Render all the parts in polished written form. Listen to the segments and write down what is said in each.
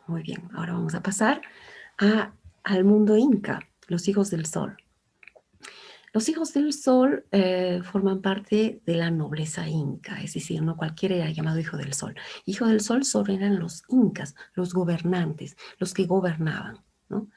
Muy bien, ahora vamos a pasar al mundo inca, los hijos del sol. Los hijos del sol forman parte de la nobleza inca, es decir, no cualquiera era llamado hijo del sol. Hijo del sol solo eran los incas, los gobernantes, los que gobernaban, ¿no?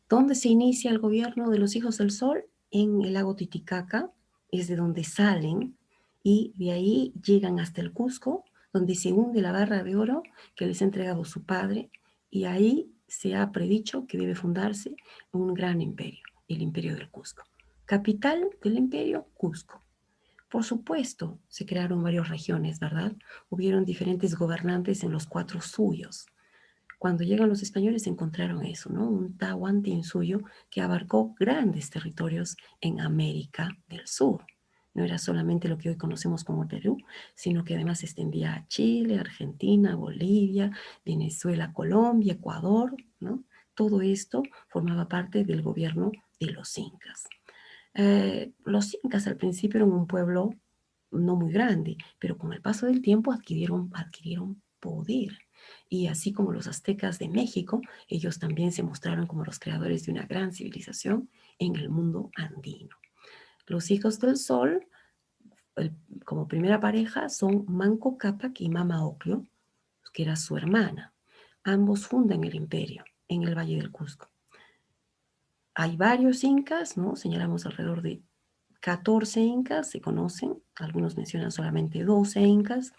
¿Dónde se inicia el gobierno de los hijos del sol? En el lago Titicaca, es de donde salen, y de ahí llegan hasta el Cusco, donde se hunde la barra de oro que les ha entregado su padre, y ahí se ha predicho que debe fundarse un gran imperio, el imperio del Cusco. Capital del imperio, Cusco. Por supuesto, se crearon varias regiones, ¿verdad? Hubieron diferentes gobernantes en los cuatro suyos. Cuando llegan los españoles encontraron eso, ¿no? Un Tahuantinsuyo que abarcó grandes territorios en América del Sur. No era solamente lo que hoy conocemos como Perú, sino que además se extendía a Chile, Argentina, Bolivia, Venezuela, Colombia, Ecuador, ¿no? Todo esto formaba parte del gobierno de los incas. Los incas al principio eran un pueblo no muy grande, pero con el paso del tiempo adquirieron poder. Y así como los aztecas de México, ellos también se mostraron como los creadores de una gran civilización en el mundo andino. Los hijos del sol, el, como primera pareja, son Manco Cápac y Mama Ocllo, que era su hermana. Ambos fundan el imperio en el Valle del Cusco. Hay varios incas, ¿no? Señalamos alrededor de 14 incas, se conocen, algunos mencionan solamente 12 incas.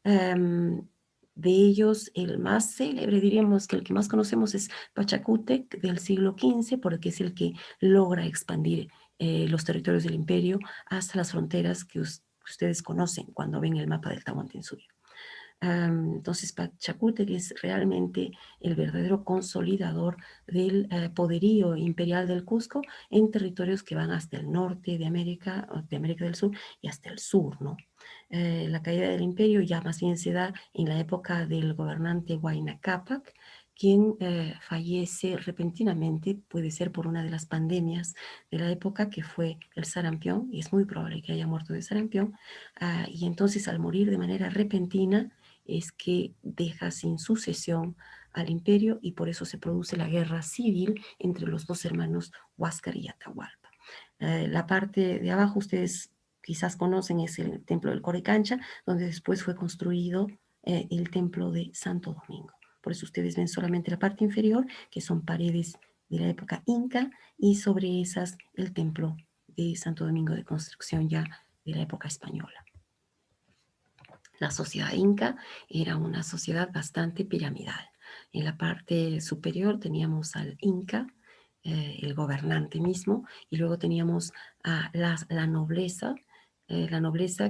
De ellos, el más célebre, diríamos que el que más conocemos es Pachacútec del siglo XV, porque es el que logra expandir los territorios del imperio hasta las fronteras que ustedes conocen cuando ven el mapa del Tahuantinsuyo. Entonces, Pachacútec es realmente el verdadero consolidador del poderío imperial del Cusco en territorios que van hasta el norte de América del Sur y hasta el sur, ¿no? La caída del imperio ya más bien se da en la época del gobernante Huayna Cápac, quien fallece repentinamente, puede ser por una de las pandemias de la época que fue el sarampión, y es muy probable que haya muerto de sarampión, y entonces al morir de manera repentina, es que deja sin sucesión al imperio y por eso se produce la guerra civil entre los dos hermanos Huáscar y Atahualpa. La parte de abajo ustedes quizás conocen es el templo del Coricancha, donde después fue construido el templo de Santo Domingo. Por eso ustedes ven solamente la parte inferior, que son paredes de la época inca, y sobre esas el templo de Santo Domingo de construcción ya de la época española. La sociedad inca era una sociedad bastante piramidal. En la parte superior teníamos al inca, el gobernante mismo, y luego teníamos a la nobleza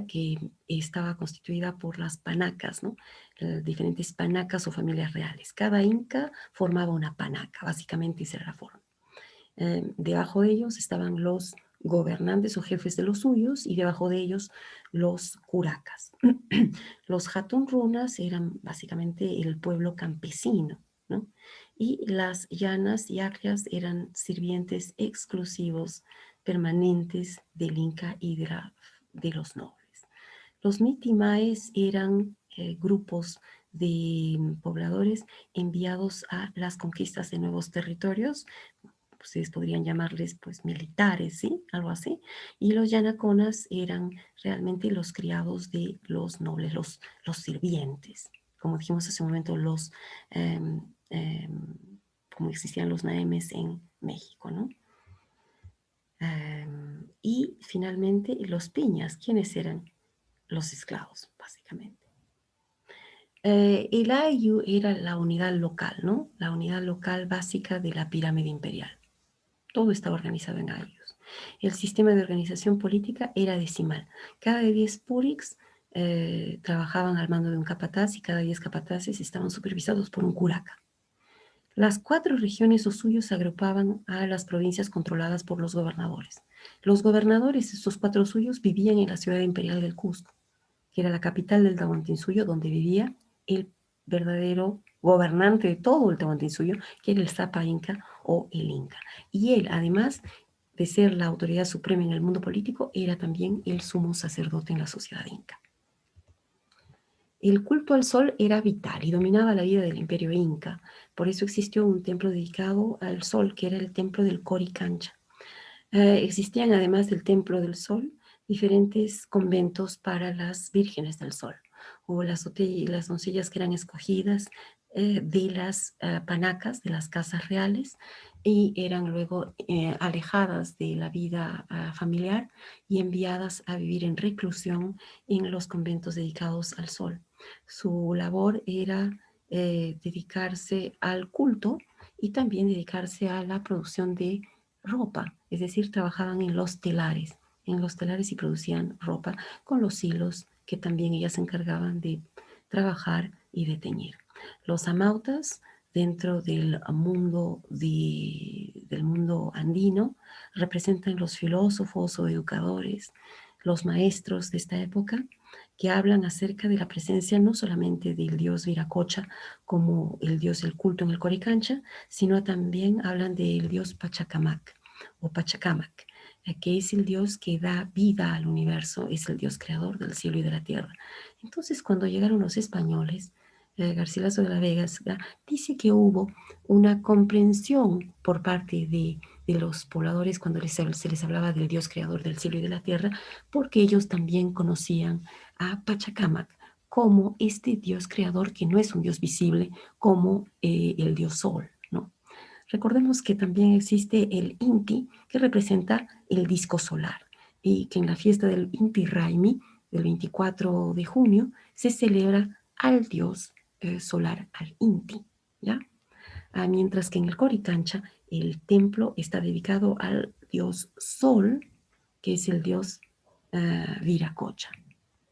que estaba constituida por las panacas, ¿no? Diferentes panacas o familias reales. Cada inca formaba una panaca, básicamente esa era la forma. Debajo de ellos estaban los gobernantes o jefes de los suyos y debajo de ellos los curacas. Los Hatun Runas eran básicamente el pueblo campesino, ¿no? Y las llanas y acrias eran sirvientes exclusivos, permanentes del Inca y de los nobles. Los mitimaes eran grupos de pobladores enviados a las conquistas de nuevos territorios. Ustedes podrían llamarles pues militares, ¿sí? Algo así. Y los yanaconas eran realmente los criados de los nobles, los sirvientes. Como dijimos hace un momento, eh, eh, como existían los naemes en México, ¿no? Y finalmente los piñas, ¿quiénes eran? Los esclavos, básicamente. El ayu era la unidad local, ¿no? La unidad local básica de la pirámide imperial. Todo estaba organizado en ayllus. El sistema de organización política era decimal. Cada 10 puriks trabajaban al mando de un capataz y cada 10 capataces estaban supervisados por un curaca. Las 4 regiones o suyos se agrupaban a las provincias controladas por los gobernadores. Los gobernadores, estos 4 suyos, vivían en la ciudad imperial del Cusco, que era la capital del Tahuantinsuyo, donde vivía el verdadero gobernante de todo el Tahuantinsuyo, que era el Zapa Inca o el Inca. Y él, además de ser la autoridad suprema en el mundo político, era también el sumo sacerdote en la sociedad inca. El culto al sol era vital y dominaba la vida del imperio inca. Por eso existió un templo dedicado al sol, que era el templo del Coricancha. Existían, además del Templo del Sol, diferentes conventos para las vírgenes del sol, o las doncellas que eran escogidas de las panacas, de las casas reales, y eran luego alejadas de la vida familiar y enviadas a vivir en reclusión en los conventos dedicados al sol. Su labor era dedicarse al culto y también dedicarse a la producción de ropa, es decir, trabajaban en los telares y producían ropa con los hilos que también ellas se encargaban de trabajar y de teñir. Los amautas dentro del mundo andino representan los filósofos o educadores, los maestros de esta época que hablan acerca de la presencia no solamente del dios Viracocha como el dios del culto en el Coricancha, sino también hablan del dios Pachacamac o Pachacamac, que es el dios que da vida al universo, es el dios creador del cielo y de la tierra. Entonces, cuando llegaron los españoles, Garcilaso de la Vega dice que hubo una comprensión por parte de los pobladores cuando se les hablaba del dios creador del cielo y de la tierra, porque ellos también conocían a Pachacamac como este dios creador que no es un dios visible, como el dios sol, ¿no? Recordemos que también existe el Inti, que representa el disco solar, y que en la fiesta del Inti Raimi, del 24 de junio, se celebra al dios solar, al Inti, ¿ya? Mientras que en el Coricancha el templo está dedicado al dios Sol, que es el dios Viracocha.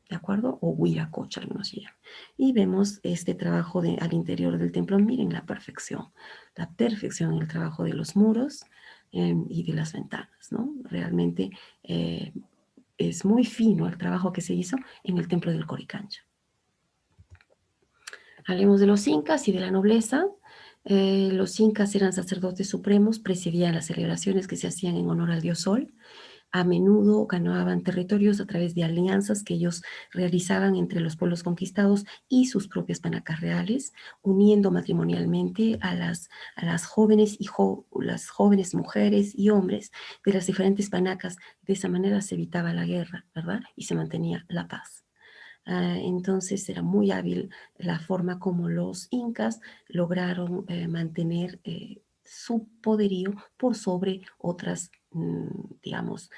¿De acuerdo? O Huiracocha, algunos llaman. Y vemos este trabajo al interior del templo. Miren la perfección en el trabajo de los muros y de las ventanas, ¿no? Realmente es muy fino el trabajo que se hizo en el templo del Coricancha. Hablemos de los incas y de la nobleza. Los incas eran sacerdotes supremos, presidían las celebraciones que se hacían en honor al dios Sol. A menudo ganaban territorios a través de alianzas que ellos realizaban entre los pueblos conquistados y sus propias panacas reales, uniendo matrimonialmente a las las jóvenes mujeres y hombres de las diferentes panacas. De esa manera se evitaba la guerra, ¿verdad? Y se mantenía la paz. Entonces era muy hábil la forma como los incas lograron mantener su poderío por sobre otras, digamos,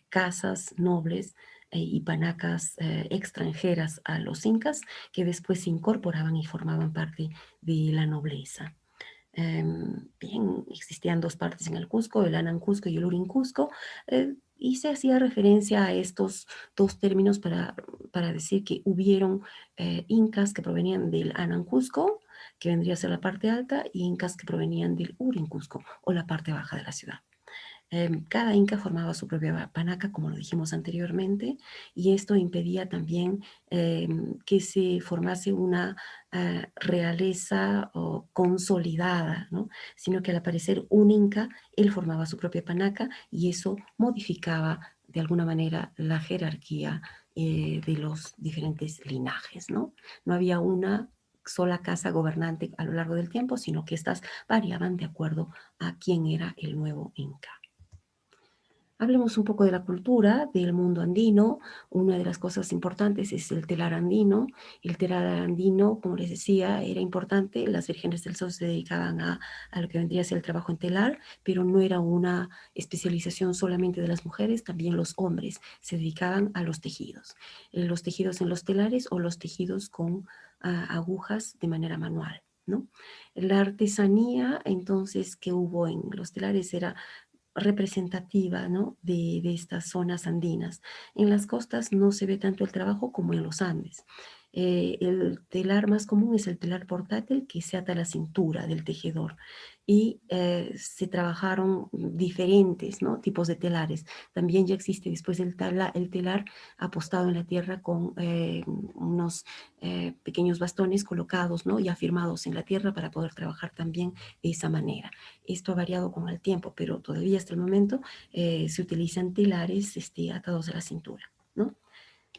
casas nobles y panacas extranjeras a los incas que después se incorporaban y formaban parte de la nobleza. Bien, existían dos partes en el Cusco, el Anan Cusco y el Urin Cusco, y se hacía referencia a estos dos términos para decir que hubieron incas que provenían del Anan Cusco, que vendría a ser la parte alta, y incas que provenían del Urin Cusco, o la parte baja de la ciudad. Cada inca formaba su propia panaca, como lo dijimos anteriormente, y esto impedía también que se formase una realeza consolidada, ¿no? Sino que al aparecer un inca, él formaba su propia panaca y eso modificaba de alguna manera la jerarquía de los diferentes linajes, ¿no? No había una sola casa gobernante a lo largo del tiempo, sino que estas variaban de acuerdo a quién era el nuevo inca. Hablemos un poco de la cultura del mundo andino. Una de las cosas importantes es el telar andino. El telar andino, como les decía, era importante. Las vírgenes del sol se dedicaban a lo que vendría a ser el trabajo en telar, pero no era una especialización solamente de las mujeres, también los hombres se dedicaban a los tejidos. Los tejidos en los telares o los tejidos con agujas de manera manual, ¿no? La artesanía, entonces, que hubo en los telares era representativa, ¿no? de estas zonas andinas. En las costas no se ve tanto el trabajo como en los Andes. El telar más común es el telar portátil que se ata a la cintura del tejedor y se trabajaron diferentes, ¿no? tipos de telares. También ya existe después el telar apostado en la tierra con unos pequeños bastones colocados, ¿no? y afirmados en la tierra para poder trabajar también de esa manera. Esto ha variado con el tiempo, pero todavía hasta el momento se utilizan telares atados a la cintura, ¿no?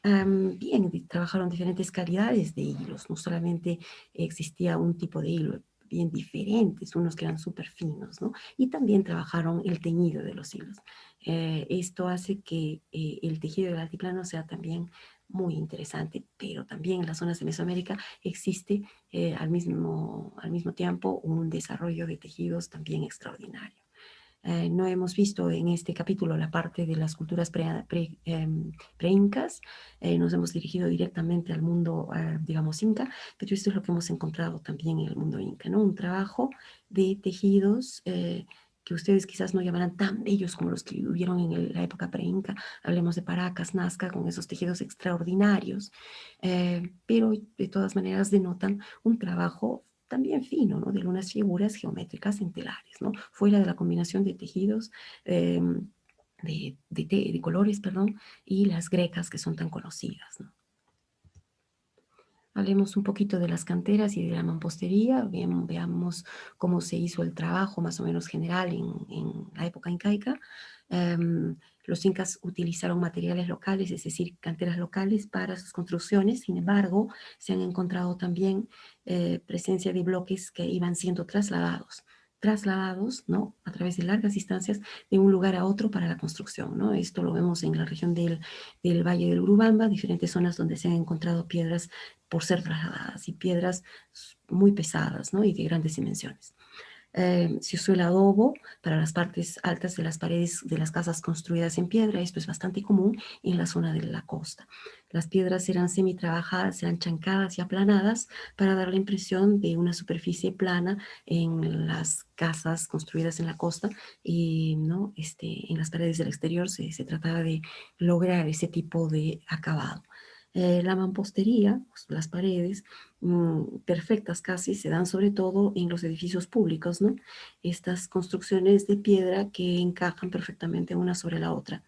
Bien, trabajaron diferentes calidades de hilos, no solamente existía un tipo de hilo, bien diferentes, unos que eran súper finos, ¿no? Y también trabajaron el teñido de los hilos. Esto hace que el tejido del altiplano sea también muy interesante, pero también en las zonas de Mesoamérica existe al mismo tiempo un desarrollo de tejidos también extraordinario. No hemos visto en este capítulo la parte de las culturas pre-incas. Nos hemos dirigido directamente al mundo, digamos, inca, pero esto es lo que hemos encontrado también en el mundo inca, ¿no? Un trabajo de tejidos que ustedes quizás no llamarán tan bellos como los que hubieron en la época pre-inca. Hablemos de Paracas, Nazca, con esos tejidos extraordinarios, pero de todas maneras denotan un trabajo también fino, ¿no? De unas figuras geométricas en telares, ¿no? Fuera de la combinación de tejidos, eh, de colores, perdón, y las grecas que son tan conocidas, ¿no? Hablemos un poquito de las canteras y de la mampostería, veamos cómo se hizo el trabajo más o menos general en la época incaica. Um, los incas utilizaron materiales locales, es decir, canteras locales para sus construcciones. Sin embargo, se han encontrado también presencia de bloques que iban siendo trasladados, ¿no? A través de largas distancias de un lugar a otro para la construcción, ¿no? Esto lo vemos en la región del Valle del Urubamba, diferentes zonas donde se han encontrado piedras por ser trasladadas y piedras muy pesadas, ¿no? Y de grandes dimensiones. Se usó el adobo para las partes altas de las paredes de las casas construidas en piedra. Esto es bastante común en la zona de la costa. Las piedras eran semi-trabajadas, eran chancadas y aplanadas para dar la impresión de una superficie plana en las casas construidas en la costa y, ¿no? En las paredes del exterior se trataba de lograr ese tipo de acabado. La mampostería, pues, las paredes, perfectas casi, se dan sobre todo en los edificios públicos, ¿no? Estas construcciones de piedra que encajan perfectamente una sobre la otra.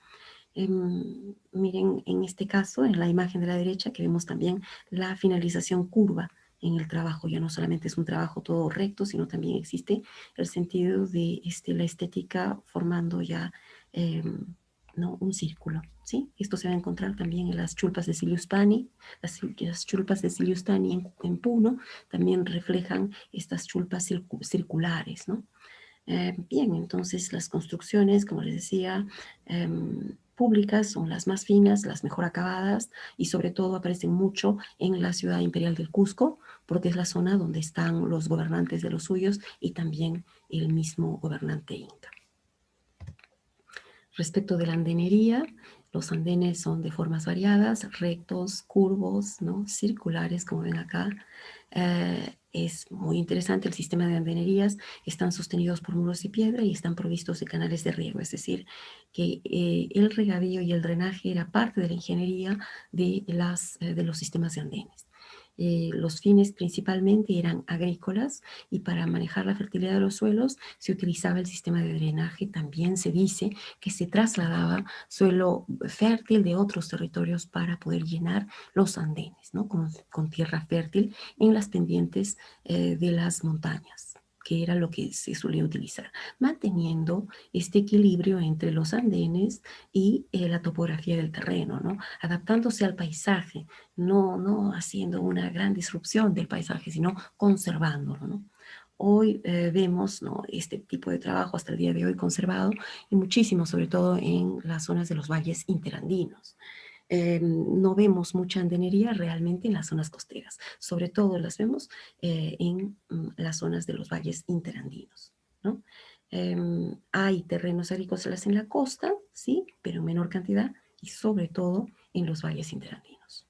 Miren, en este caso, en la imagen de la derecha, que vemos también la finalización curva en el trabajo. Ya no solamente es un trabajo todo recto, sino también existe el sentido de la estética formando ya ¿no? Un círculo. ¿Sí? Esto se va a encontrar también en las chulpas de Siliustani. Las chulpas de Siliustani en Puno también reflejan estas chulpas circulares, ¿no? Bien, entonces las construcciones, como les decía, públicas son las más finas, las mejor acabadas y sobre todo aparecen mucho en la ciudad imperial del Cusco, porque es la zona donde están los gobernantes de los suyos y también el mismo gobernante inca. Respecto de la andenería, los andenes son de formas variadas, rectos, curvos, ¿no? Circulares, como ven acá. Es muy interesante el sistema de andenerías. Están sostenidos por muros de piedra y están provistos de canales de riego, es decir, que el regadío y el drenaje era parte de la ingeniería de los sistemas de andenes. Los fines principalmente eran agrícolas y para manejar la fertilidad de los suelos se utilizaba el sistema de drenaje. También se dice que se trasladaba suelo fértil de otros territorios para poder llenar los andenes, ¿no? Con tierra fértil en las pendientes de las montañas, que era lo que se solía utilizar, manteniendo este equilibrio entre los andenes y la topografía del terreno, ¿no? Adaptándose al paisaje, no haciendo una gran disrupción del paisaje, sino conservándolo, ¿no? Hoy vemos, ¿no? Este tipo de trabajo hasta el día de hoy conservado y muchísimo, sobre todo en las zonas de los valles interandinos. No vemos mucha andenería realmente en las zonas costeras, sobre todo las vemos en las zonas de los valles interandinos, ¿no? Hay terrenos agrícolas en la costa, sí, pero en menor cantidad y sobre todo en los valles interandinos.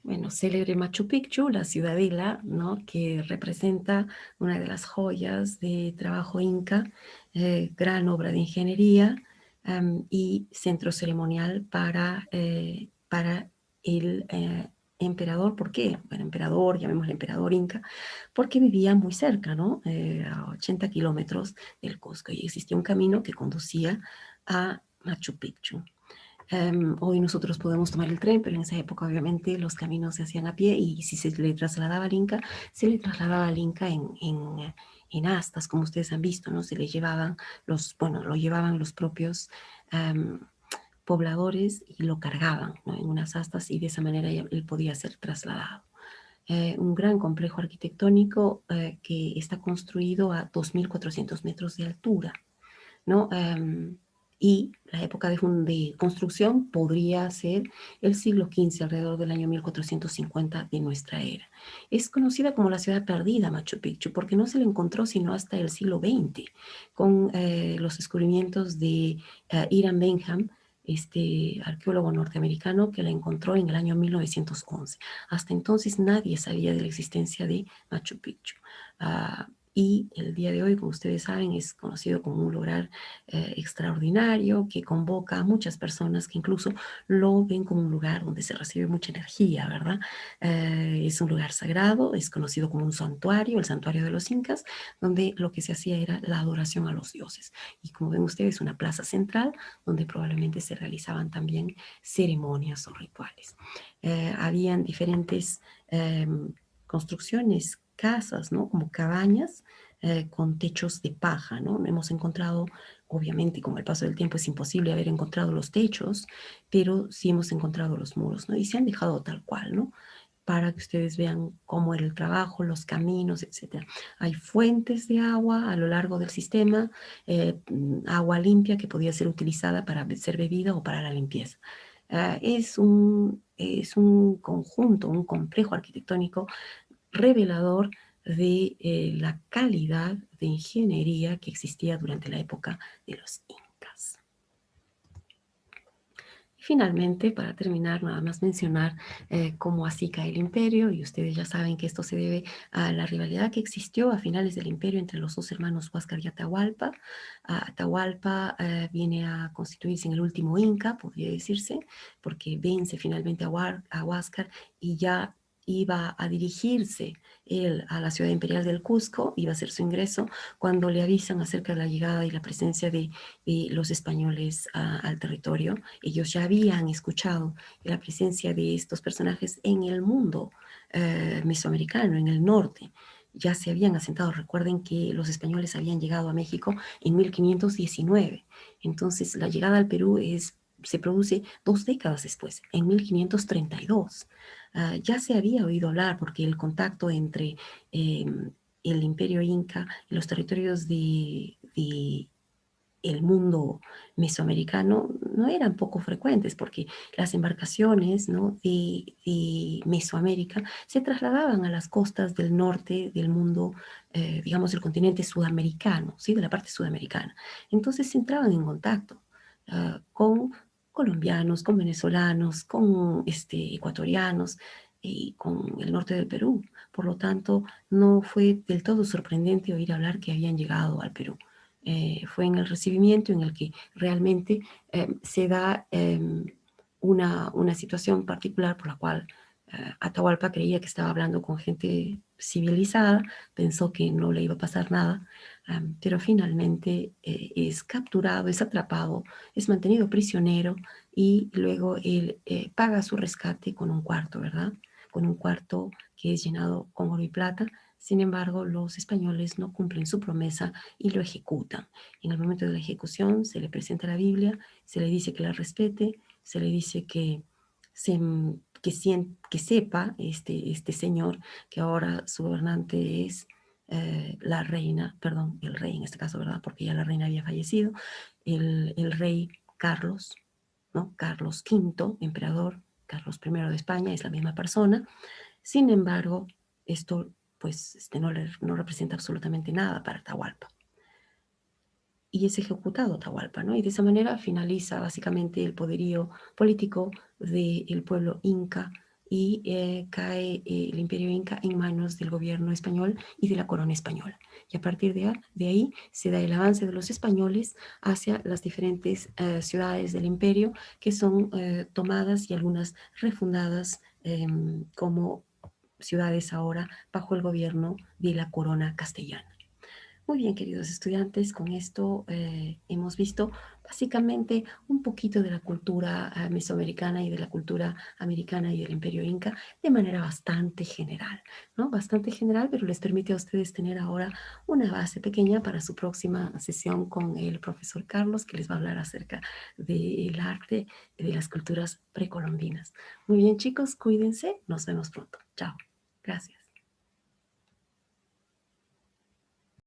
Bueno, célebre Machu Picchu, la ciudadela, ¿no? Que representa una de las joyas de trabajo inca, gran obra de ingeniería y centro ceremonial para el emperador. ¿Por qué? Bueno, emperador, llamémosle emperador inca, porque vivía muy cerca, ¿no? A 80 kilómetros del Cusco y existía un camino que conducía a Machu Picchu. Hoy nosotros podemos tomar el tren, pero en esa época obviamente los caminos se hacían a pie y si se le trasladaba al Inca, se le trasladaba al Inca en astas, como ustedes han visto, ¿no? Se le llevaban bueno, lo llevaban los propios pobladores y lo cargaban, ¿no?, en unas astas, y de esa manera él podía ser trasladado. Un gran complejo arquitectónico que está construido a 2.400 metros de altura, ¿no? Y la época de construcción podría ser el siglo XV, alrededor del año 1450 de nuestra era. Es conocida como la ciudad perdida, Machu Picchu, porque no se le encontró sino hasta el siglo XX, con los descubrimientos de Hiram Bingham, este arqueólogo norteamericano, que la encontró en el año 1911. Hasta entonces nadie sabía de la existencia de Machu Picchu. Y el día de hoy, como ustedes saben, es conocido como un lugar extraordinario, que convoca a muchas personas que incluso lo ven como un lugar donde se recibe mucha energía, ¿verdad? Es un lugar sagrado, es conocido como un santuario, el santuario de los incas, donde lo que se hacía era la adoración a los dioses. Y como ven ustedes, una plaza central donde probablemente se realizaban también ceremonias o rituales. Habían diferentes construcciones, casas, ¿no?, como cabañas, con techos de paja, ¿no? Hemos encontrado, obviamente, con el paso del tiempo es imposible haber encontrado los techos, pero sí hemos encontrado los muros, ¿no? Y se han dejado tal cual, ¿no?, para que ustedes vean cómo era el trabajo, los caminos, etcétera. Hay fuentes de agua a lo largo del sistema, agua limpia que podía ser utilizada para ser bebida o para la limpieza. Es un conjunto, un complejo arquitectónico revelador de la calidad de ingeniería que existía durante la época de los incas. Y finalmente, para terminar, nada más mencionar cómo así cae el imperio, y ustedes ya saben que esto se debe a la rivalidad que existió a finales del imperio entre los dos hermanos Huáscar y Atahualpa. Atahualpa viene a constituirse en el último inca, podría decirse, porque vence finalmente a Huáscar, y ya iba a dirigirse él a la ciudad imperial del Cusco, iba a hacer su ingreso, cuando le avisan acerca de la llegada y la presencia de los españoles al territorio. Ellos ya habían escuchado la presencia de estos personajes en el mundo mesoamericano, en el norte. Ya se habían asentado. Recuerden que los españoles habían llegado a México en 1519. Entonces, la llegada al Perú se produce 2 décadas después, en 1532. Ya se había oído hablar, porque el contacto entre el imperio inca y los territorios de el mundo mesoamericano no eran poco frecuentes, porque las embarcaciones, ¿no?, de Mesoamérica se trasladaban a las costas del norte del mundo, digamos, del continente sudamericano, ¿sí?, de la parte sudamericana. Entonces entraban en contacto con colombianos, con venezolanos, con ecuatorianos y con el norte del Perú. Por lo tanto, no fue del todo sorprendente oír hablar que habían llegado al Perú. Fue en el recibimiento en el que realmente se da una situación particular por la cual Atahualpa creía que estaba hablando con gente civilizada, pensó que no le iba a pasar nada, pero finalmente es capturado, es atrapado, es mantenido prisionero, y luego él paga su rescate con un cuarto, ¿verdad? Con un cuarto que es llenado con oro y plata. Sin embargo, los españoles no cumplen su promesa y lo ejecutan. En el momento de la ejecución se le presenta la Biblia, se le dice que la respete, se le dice que sepa este señor que ahora su gobernante es la reina, perdón, el rey en este caso, ¿verdad? Porque ya la reina había fallecido, el rey Carlos, ¿no? Carlos V, emperador, Carlos I de España, es la misma persona. Sin embargo, esto pues no representa absolutamente nada para Atahualpa. Y es ejecutado Atahualpa, ¿no? Y de esa manera finaliza básicamente el poderío político del pueblo inca, y cae el imperio inca en manos del gobierno español y de la corona española. Y a partir de ahí se da el avance de los españoles hacia las diferentes ciudades del imperio, que son tomadas y algunas refundadas como ciudades ahora bajo el gobierno de la corona castellana. Muy bien, queridos estudiantes, con esto hemos visto básicamente un poquito de la cultura mesoamericana y de la cultura americana y del Imperio Inca de manera bastante general, ¿no? Bastante general, pero les permite a ustedes tener ahora una base pequeña para su próxima sesión con el profesor Carlos, que les va a hablar acerca del arte de las culturas precolombinas. Muy bien, chicos, cuídense. Nos vemos pronto. Chao. Gracias.